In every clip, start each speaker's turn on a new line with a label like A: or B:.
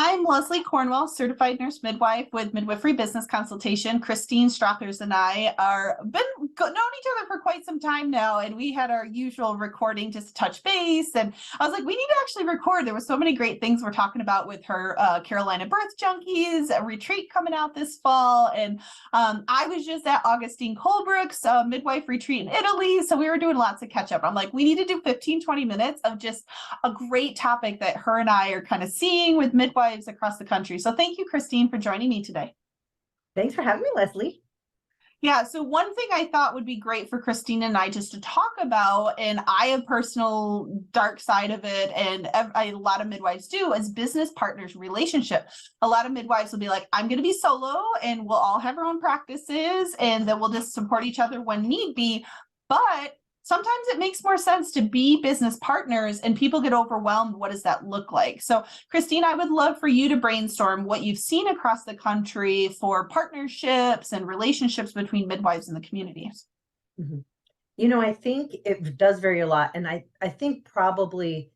A: I'm Leslie Cornwell, certified nurse midwife with Midwifery Business Consultation. Christine Strothers and I are known each other for quite some time now, and we had our usual recording just to touch base. And I was like, we need to actually record. There were so many great things we're talking about with her Carolina Birth Junkies, a retreat coming out this fall. And I was just at Augustine Colebrook's midwife retreat in Italy, so we were doing lots of catch up. I'm like, we need to do 15-20 minutes of just a great topic that her and I are kind of seeing with midwives across the country. So thank you, Christine, for joining me today.
B: Thanks for having me, Leslie.
A: Yeah, so one thing I thought would be great for Christine and I just to talk about, and I have personal dark side of it, and a lot of midwives do, is business partners relationship. A lot of midwives will be like, I'm going to be solo and we'll all have our own practices and then we'll just support each other when need be. But sometimes it makes more sense to be business partners and people get overwhelmed. What does that look like? So Christine, I would love for you to brainstorm what you've seen across the country for partnerships and relationships between midwives and the communities.
B: Mm-hmm. You know, I think it does vary a lot. And I think probably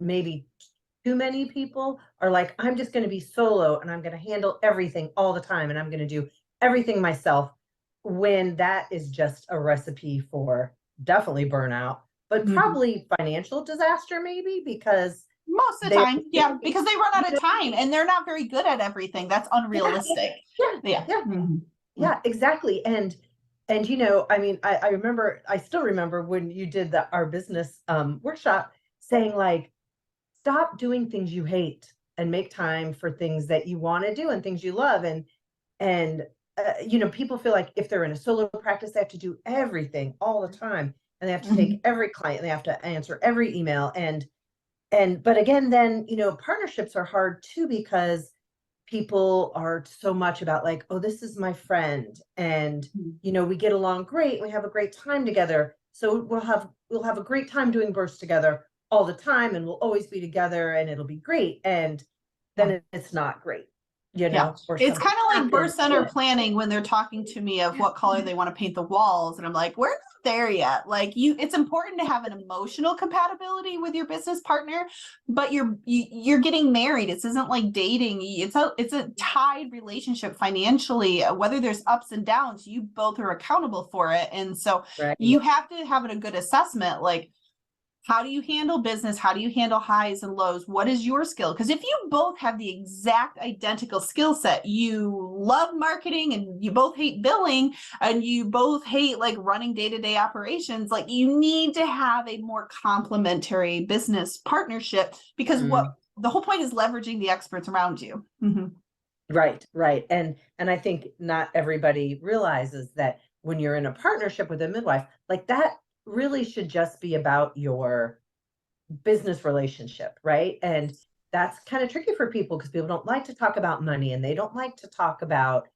B: maybe too many people are like, I'm just going to be solo and I'm going to handle everything all the time. And I'm going to do everything myself, when that is just a recipe for definitely burnout, but probably financial disaster, maybe, because
A: most of the time, because they run out of time and they're not very good at everything. That's unrealistic.
B: Yeah, exactly. And you know, I mean, I still remember when you did our business workshop saying, like, stop doing things you hate and make time for things that you want to do and things you love. And you know, people feel like if they're in a solo practice, they have to do everything all the time, and they have to take every client, and they have to answer every email. But again, then, you know, partnerships are hard too, because people are so much about like, oh, this is my friend, and you know, we get along great, we have a great time together, so we'll have a great time doing births together all the time, and we'll always be together, and it'll be great. And then it's not great. You know,
A: it's kind of like birth center planning when they're talking to me of what color they want to paint the walls. And I'm like, we're not there yet. Like, it's important to have an emotional compatibility with your business partner, but you're getting married. This isn't like dating. It's a tied relationship financially, whether there's ups and downs, you both are accountable for it. And so you have to have a good assessment. Like, how do you handle business? How do you handle highs and lows? What is your skill? Because if you both have the exact identical skill set, you love marketing and you both hate billing and you both hate like running day-to-day operations, like you need to have a more complementary business partnership, because what the whole point is leveraging the experts around you.
B: Right. And I think not everybody realizes that when you're in a partnership with a midwife, like that really should just be about your business relationship, right? And that's kind of tricky for people, because people don't like to talk about money, and they don't like to talk about,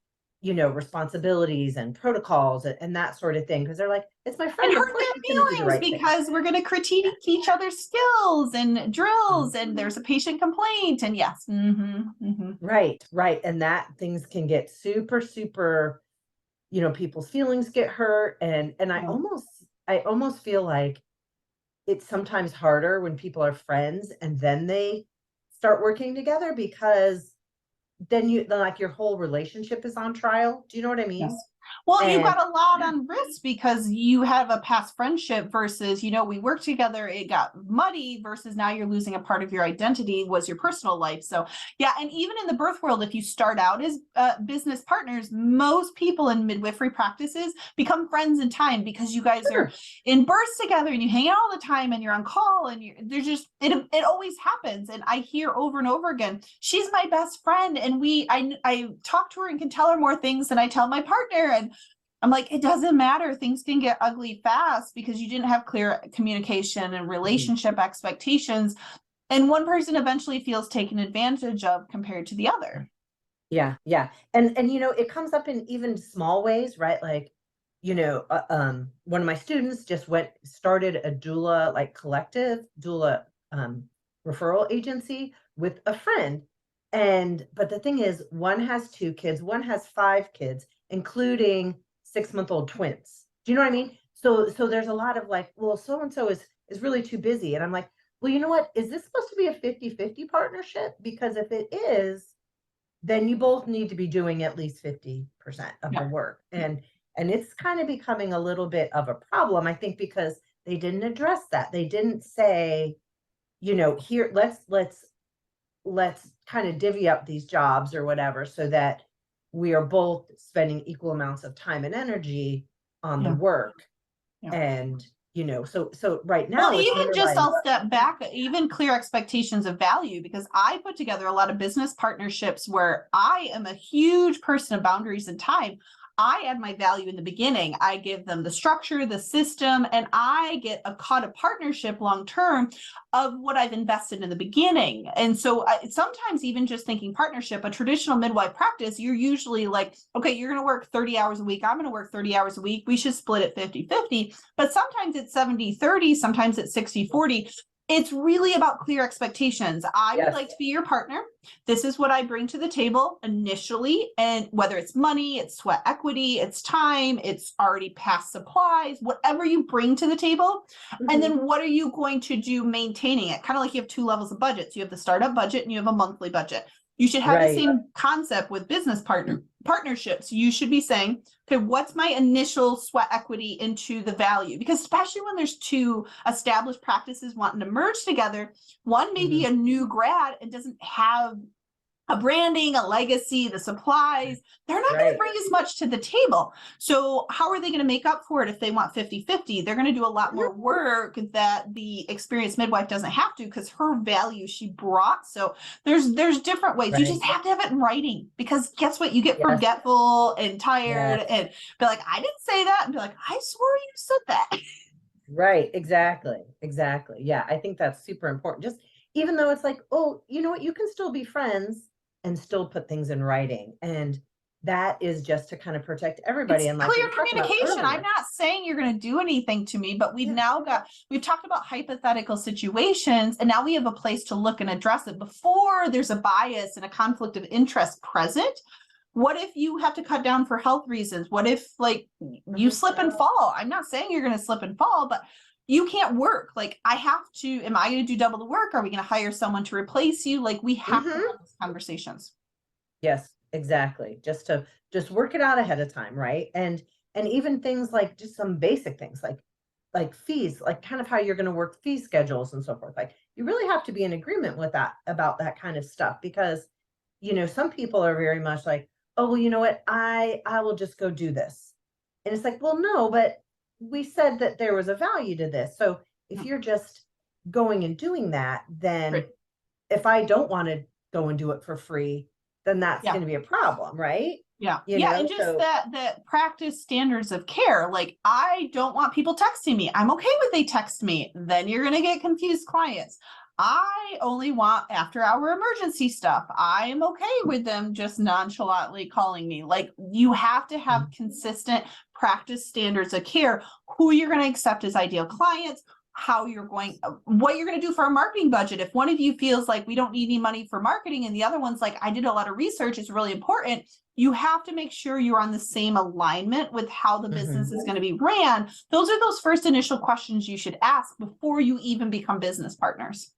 B: you know, responsibilities and protocols and that sort of thing, because they're like, it's my friend,
A: and hurt their feelings because we're going to critique each other's skills and drills, and there's a patient complaint, and
B: right. And that things can get super, you know, people's feelings get hurt, and I almost feel like it's sometimes harder when people are friends and then they start working together, because then like your whole relationship is on trial. Do you know what I mean?
A: Yes. Well, you've got a lot on risk because you have a past friendship versus, you know, we worked together, it got muddy, versus now you're losing a part of your identity was your personal life. So yeah. And even in the birth world, if you start out as business partners, most people in midwifery practices become friends in time, because you guys are in births together and you hang out all the time and you're on call, and there's just, it always happens. And I hear over and over again, she's my best friend. And I talk to her and can tell her more things than I tell my partner. And I'm like, it doesn't matter. Things can get ugly fast because you didn't have clear communication and relationship expectations. And one person eventually feels taken advantage of compared to the other.
B: Yeah. And you know, it comes up in even small ways, right? Like, you know, one of my students just started a doula, like collective doula referral agency with a friend. But the thing is, one has 2 kids, one has 5 kids, including 6-month-old twins. Do you know what I mean? So there's a lot of like, well, so-and-so is really too busy. And I'm like, well, you know what? Is this supposed to be a 50-50 partnership? Because if it is, then you both need to be doing at least 50% of the
A: Yeah.
B: work. And it's kind of becoming a little bit of a problem, I think, because they didn't address that. They didn't say, here, let's kind of divvy up these jobs or whatever so that we are both spending equal amounts of time and energy on the
A: Yeah.
B: work.
A: Yeah.
B: And so right
A: Well,
B: now it's
A: even
B: more
A: just
B: like,
A: I'll step back, even clear expectations of value, because I put together a lot of business partnerships where I am a huge person of boundaries and time. I add my value in the beginning. I give them the structure, the system, and I get a cut of partnership long term of what I've invested in the beginning. And so sometimes even just thinking partnership, a traditional midwife practice, you're usually like, okay, you're going to work 30 hours a week. I'm going to work 30 hours a week. We should split it 50-50. But sometimes it's 70-30, sometimes it's 60-40. It's really about clear expectations. I would like to be your partner. This is what I bring to the table initially. And whether it's money, it's sweat equity, it's time, it's already past supplies, whatever you bring to the table. And then what are you going to do maintaining it? Kind of like you have two levels of budgets. You have the startup budget and you have a monthly budget. You should have the same concept with business partnerships. You should be saying, okay, what's my initial sweat equity into the value? Because especially when there's two established practices wanting to merge together, one may be a new grad and doesn't have a branding, a legacy, the supplies, they're not going to bring as much to the table. So how are they going to make up for it if they want 50-50? They're going to do a lot more work that the experienced midwife doesn't have to, because her value she brought. So there's different ways. You just have to have it in writing, because guess what? You get forgetful and tired and be like, I didn't say that, and be like, I swore you said that.
B: Right. Exactly. Yeah. I think that's super important. Just even though it's like, oh, you know what? You can still be friends and still put things in writing. And that is just to kind of protect everybody.
A: It's
B: And like we
A: clear
B: were talking about
A: communication. I'm
B: earlier,
A: not saying you're going to do anything to me, but we've talked about hypothetical situations, and now we have a place to look and address it before there's a bias and a conflict of interest present. What if you have to cut down for health reasons? What if like you slip and fall? I'm not saying you're going to slip and fall, but you can't work. Like I have to, am I going to do double the work? Are we going to hire someone to replace you? Like we have to have these conversations.
B: Yes, exactly. Just work it out ahead of time, right? And even things like just some basic things like fees, like kind of how you're going to work fee schedules and so forth. Like you really have to be in agreement with that about that kind of stuff, because some people are very much like, oh, well, you know what, I will just go do this. And it's like, well, no, but we said that there was a value to this. So if you're just going and doing that, then if I don't want to go and do it for free, then that's going to be a problem, right?
A: Yeah. And just that practice standards of care. Like I don't want people texting me. I'm okay with they text me. Then you're going to get confused clients. I only want after hour emergency stuff. I am okay with them just nonchalantly calling me. Like you have to have consistent practice standards of care, who you're going to accept as ideal clients, what you're going to do for a marketing budget. If one of you feels like we don't need any money for marketing and the other one's like, I did a lot of research, it's really important. You have to make sure you're on the same alignment with how the business is going to be ran. Those are those first initial questions you should ask before you even become business partners.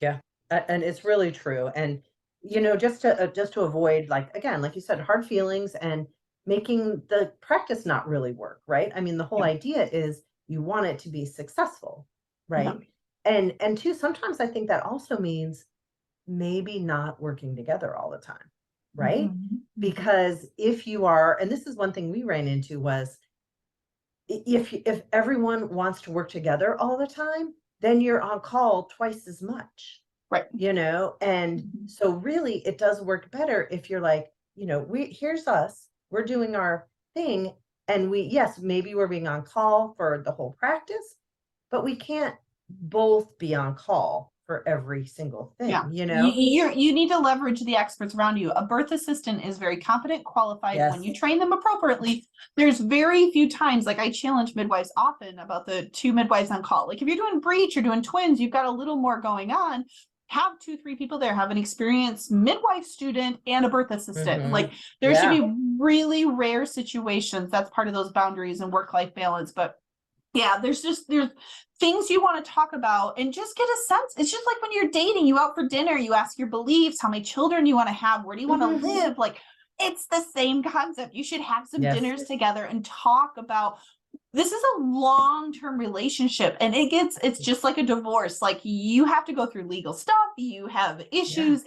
B: Yeah. And it's really true. And, just to avoid, like, again, like you said, hard feelings and making the practice not really work. Right. I mean, the whole idea is you want it to be successful. Right. And two, sometimes I think that also means maybe not working together all the time. Right. Because if you are, and this is one thing we ran into was if everyone wants to work together all the time, then you're on call twice as much.
A: Right.
B: And so really it does work better if you're like, here's us, we're doing our thing. And maybe we're being on call for the whole practice, but we can't both be on call for every single thing.
A: You need to leverage the experts around you. A birth assistant is very competent, qualified. When you train them appropriately, there's very few times, like I challenge midwives often about the 2 midwives on call. Like if you're doing breech, you're doing twins, you've got a little more going on. Have 2-3 people there, have an experienced midwife student and a birth assistant. Like there should be really rare situations. That's part of those boundaries and work-life balance. But Yeah, there's things you want to talk about and just get a sense. It's just like when you're dating, you out for dinner, you ask your beliefs, how many children you want to have, where do you want to live? Like, it's the same concept. You should have some
B: Yes.
A: dinners together and talk about, this is a long-term relationship, and it's just like a divorce. Like, you have to go through legal stuff, you have issues.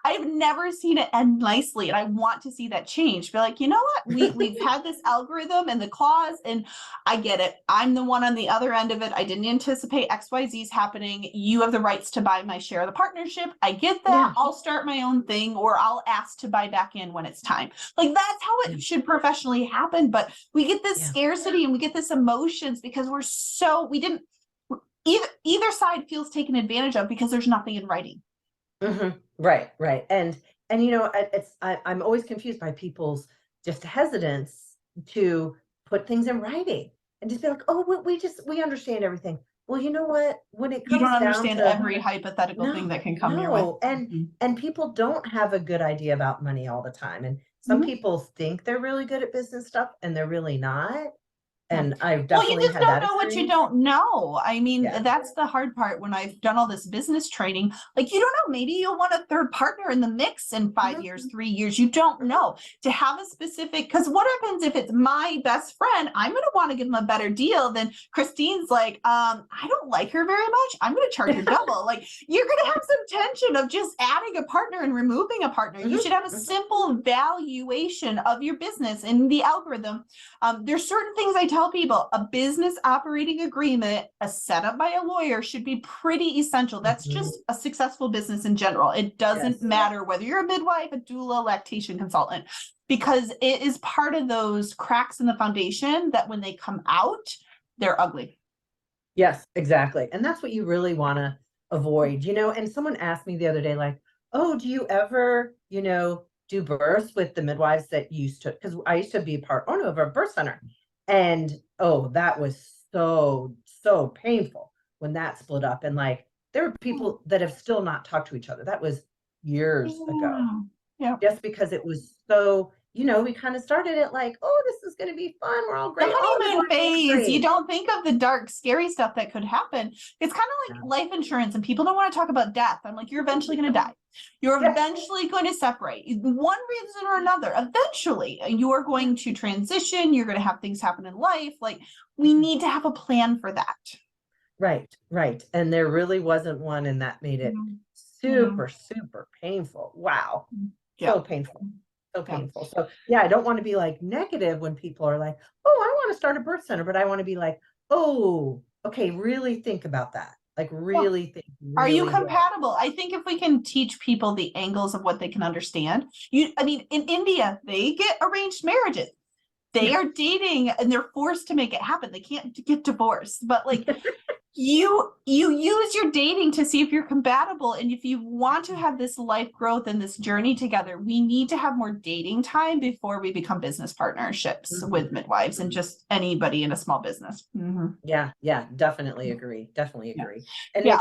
A: I've never seen it end nicely, and I want to see that change. Be like, you know what, we've had this algorithm and the clause, and I get it. I'm the one on the other end of it. I didn't anticipate XYZ's happening. You have the rights to buy my share of the partnership. I get that.
B: Yeah.
A: I'll start my own thing, or I'll ask to buy back in when it's time. Like, that's how it should professionally happen. But we get this scarcity and we get this emotions because we didn't, either side feels taken advantage of because there's nothing in writing.
B: Right. And I'm always confused by people's just hesitance to put things in writing and just be like, oh, we understand everything. Well, you know what, when it comes
A: you don't
B: down
A: understand
B: to
A: every hypothetical thing that can come your way.
B: and people don't have a good idea about money all the time, and some people think they're really good at business stuff and they're really not. And I've definitely
A: you just
B: had
A: don't
B: that
A: know what you
B: experience.
A: don't know. I mean, that's the hard part when I've done all this business training. Like, you don't know, maybe you'll want a third partner in the mix in 5 years, 3 years. You don't know. To have a specific, because what happens if it's my best friend? I'm going to want to give them a better deal than Christine's like, I don't like her very much, I'm going to charge her double. Like, you're going to have some tension of just adding a partner and removing a partner. You should have a simple valuation of your business in the algorithm. There's certain things I tell people. A business operating agreement, a setup by a lawyer, should be pretty essential. That's just a successful business in general. It doesn't matter whether you're a midwife, a doula, lactation consultant, because it is part of those cracks in the foundation that when they come out, they're ugly.
B: Yes, exactly. And that's what you really want to avoid, and someone asked me the other day, like, oh, do you ever, do births with the midwives that used to, because I used to be part owner of a birth center. And that was so painful when that split up. And like, there were people that have still not talked to each other. That was years ago.
A: Yeah.
B: Just because it was so, we kind of started it like, oh, this is going to be fun. We're all great.
A: The honeymoon phase, you don't think of the dark, scary stuff that could happen. It's kind of like life insurance, and people don't want to talk about death. I'm like, you're eventually going to die. You're eventually going to separate. One reason or another, eventually you are going to transition. You're going to have things happen in life. Like, we need to have a plan for that.
B: Right. And there really wasn't one, and that made it super painful. Wow. So painful. So painful. So I don't want to be like negative when people are like, oh, I want to start a birth center, but I want to be like, oh, okay, really think about that. Like, really think.
A: Are you compatible? I think if we can teach people the angles of what they can understand, in India, they get arranged marriages. They are dating and they're forced to make it happen. They can't get divorced, but like you use your dating to see if you're compatible. And if you want to have this life growth and this journey together, we need to have more dating time before we become business partnerships with midwives and just anybody in a small business.
B: Yeah, definitely agree. And
A: go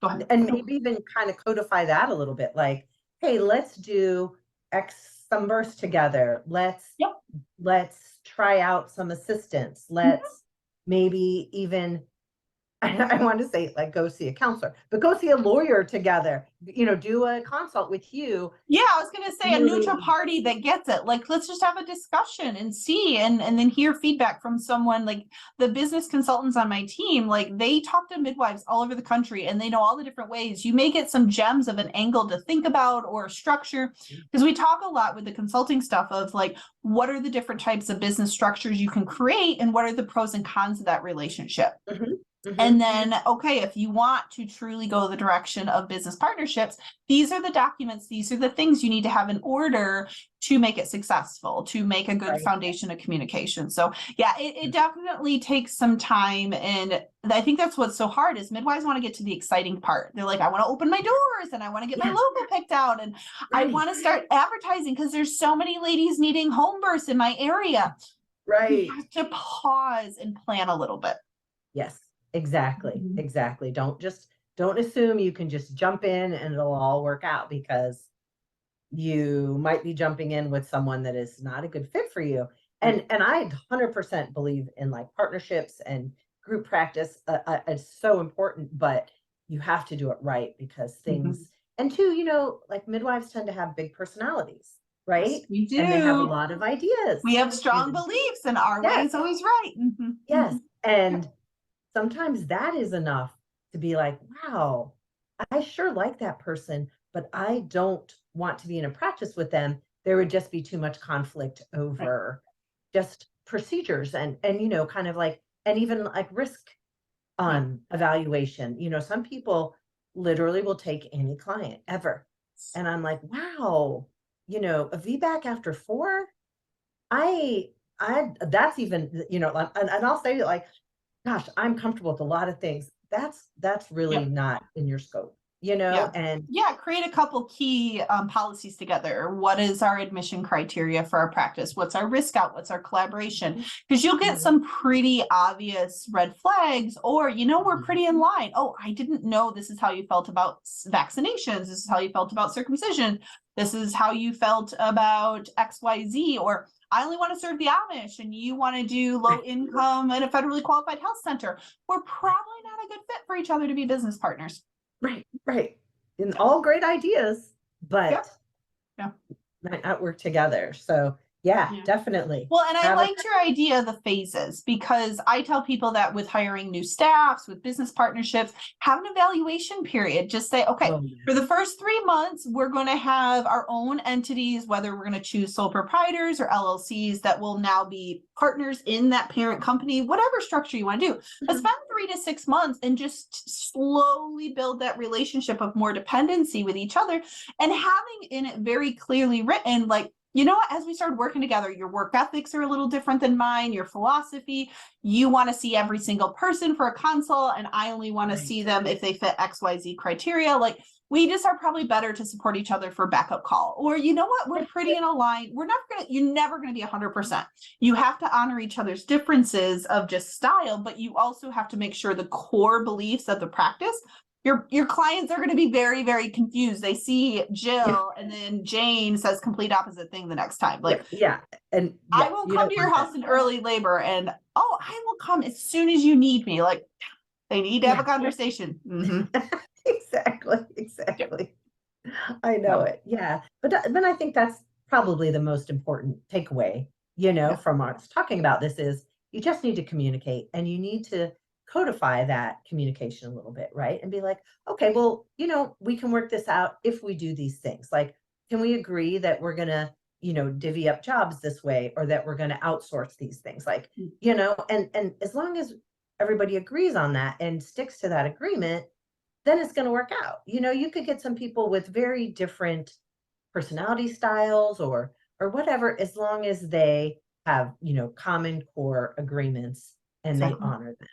A: ahead.
B: And maybe even kind of codify that a little bit, like, hey, let's do some births together. Let's try out some assistance. Let's maybe even, I want to say, like, go see a counselor, but go see a lawyer together, do a consult with you.
A: Yeah, I was going to say a neutral party that gets it. Like, let's just have a discussion and see, and then hear feedback from someone. Like, the business consultants on my team, like, they talk to midwives all over the country and they know all the different ways. You may get some gems of an angle to think about or structure, because we talk a lot with the consulting stuff of like, what are the different types of business structures you can create and what are the pros and cons of that relationship? And then, okay, if you want to truly go the direction of business partnerships, these are the documents, these are the things you need to have in order to make it successful, to make a good foundation of communication. So yeah, it definitely takes some time. And I think that's what's so hard is midwives want to get to the exciting part. They're like, I want to open my doors and I want to get my logo picked out and I want to start advertising because there's so many ladies needing home births in my area. You have to pause and plan a little bit.
B: Yes. Exactly. Don't assume you can just jump in and it'll all work out, because you might be jumping in with someone that is not a good fit for you. And I 100% believe in like partnerships and group practice. It's so important, but you have to do it right because things, and two, like midwives tend to have big personalities, right?
A: We do.
B: And they have a lot of ideas.
A: We have strong beliefs, and our way is always right.
B: Yes. And sometimes that is enough to be like, wow, I sure like that person, but I don't want to be in a practice with them. There would just be too much conflict over just procedures and kind of like, and even like risk evaluation. Some people literally will take any client ever. And I'm like, wow, a VBAC after 4, that's even, and I'll say like, gosh, I'm comfortable with a lot of things. That's really not in your scope, and
A: create a couple key policies together. What is our admission criteria for our practice? What's our risk out? What's our collaboration? Because you'll get some pretty obvious red flags, or we're pretty in line. Oh, I didn't know this is how you felt about vaccinations. This is how you felt about circumcision. This is how you felt about XYZ, or I only want to serve the Amish and you want to do low income in a federally qualified health center. We're probably not a good fit for each other to be business partners.
B: Right. And all great ideas, but might not work together. So definitely.
A: Well, and I liked your idea of the phases, because I tell people that with hiring new staffs, with business partnerships, have an evaluation period. Just say, okay, for the first 3 months, we're going to have our own entities, whether we're going to choose sole proprietors or LLCs that will now be partners in that parent company, whatever structure you want to do. But spend 3 to 6 months and just slowly build that relationship of more dependency with each other, and having in it very clearly written, like, as we started working together, your work ethics are a little different than mine, your philosophy, you want to see every single person for a consult, and I only want to see them if they fit XYZ criteria. Like, we just are probably better to support each other for backup call. Or we're pretty in a line. You're never going to be 100%. You have to honor each other's differences of just style, but you also have to make sure the core beliefs of the practice. Your clients are going to be very, very confused. They see Jill and then Jane says complete opposite thing the next time. Like,
B: and
A: I will come to your house in early labor, and I will come as soon as you need me. Like, they need to have a conversation.
B: Exactly. I know it. Yeah. But I think that's probably the most important takeaway, from us talking about this is you just need to communicate, and you need to codify that communication a little bit, right? And be like, okay, well, we can work this out if we do these things. Like, can we agree that we're going to, divvy up jobs this way, or that we're going to outsource these things? Like, and as long as everybody agrees on that and sticks to that agreement, then it's going to work out. You could get some people with very different personality styles or whatever, as long as they have, common core agreements and they honor them.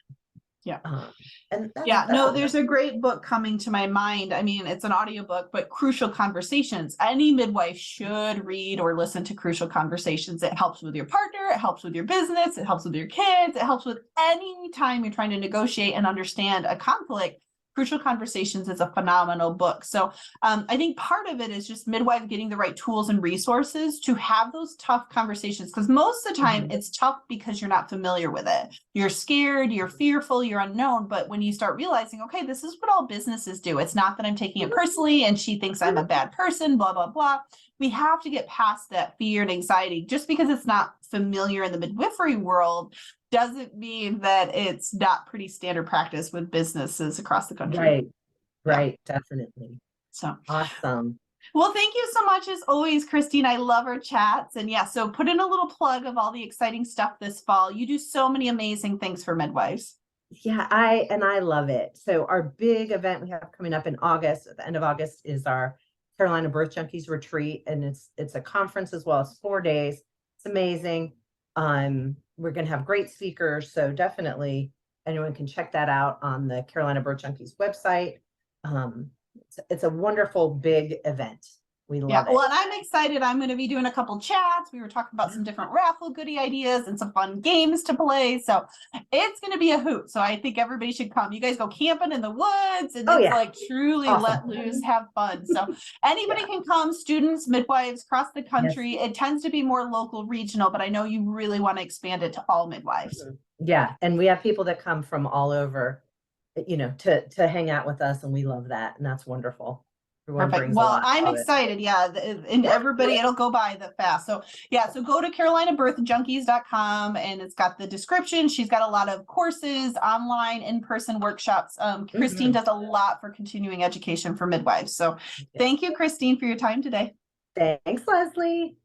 A: There's a great book coming to my mind. I mean, it's an audiobook, but Crucial Conversations. Any midwife should read or listen to Crucial Conversations. It helps with your partner, it helps with your business, it helps with your kids, it helps with any time you're trying to negotiate and understand a conflict. Crucial Conversations is a phenomenal book. So I think part of it is just midwife getting the right tools and resources to have those tough conversations, because most of the time it's tough because you're not familiar with it. You're scared, you're fearful, you're unknown. But when you start realizing, okay, this is what all businesses do. It's not that I'm taking it personally and she thinks I'm a bad person, blah, blah, blah. We have to get past that fear and anxiety. Just because it's not familiar in the midwifery world doesn't mean that it's not pretty standard practice with businesses across the country.
B: Right. Definitely.
A: So
B: awesome.
A: Well, thank you so much as always, Christine. I love our chats. And so put in a little plug of all the exciting stuff this fall. You do so many amazing things for midwives.
B: Yeah, I love it. So our big event we have coming up in August, at the end of August, is our Carolina Birth Junkies retreat. And it's a conference as well. It's 4 days. It's amazing. We're going to have great speakers. So definitely anyone can check that out on the Carolina Birth Junkies website. It's a wonderful big event. We
A: Yeah,
B: love it.
A: well, and I'm excited. I'm going to be doing a couple chats. We were talking about some different raffle goodie ideas and some fun games to play. So it's going to be a hoot. So I think everybody should come. You guys go camping in the woods and it's like truly let
B: Awesome.
A: loose, have fun. So anybody can come, students, midwives across the country. It tends to be more local, regional, but I know you really want to expand it to all midwives.
B: Yeah. And we have people that come from all over, you know, to hang out with us. And we love that. And that's wonderful. Everyone
A: Perfect.
B: brings a
A: Well,
B: lot
A: I'm
B: of it.
A: excited. Yeah. And everybody, it'll go by the fast. So yeah, so go to carolinabirthjunkies.com and it's got the description. She's got a lot of courses, online, in-person workshops. Christine does a lot for continuing education for midwives. So thank you, Christine, for your time today.
B: Thanks, Leslie.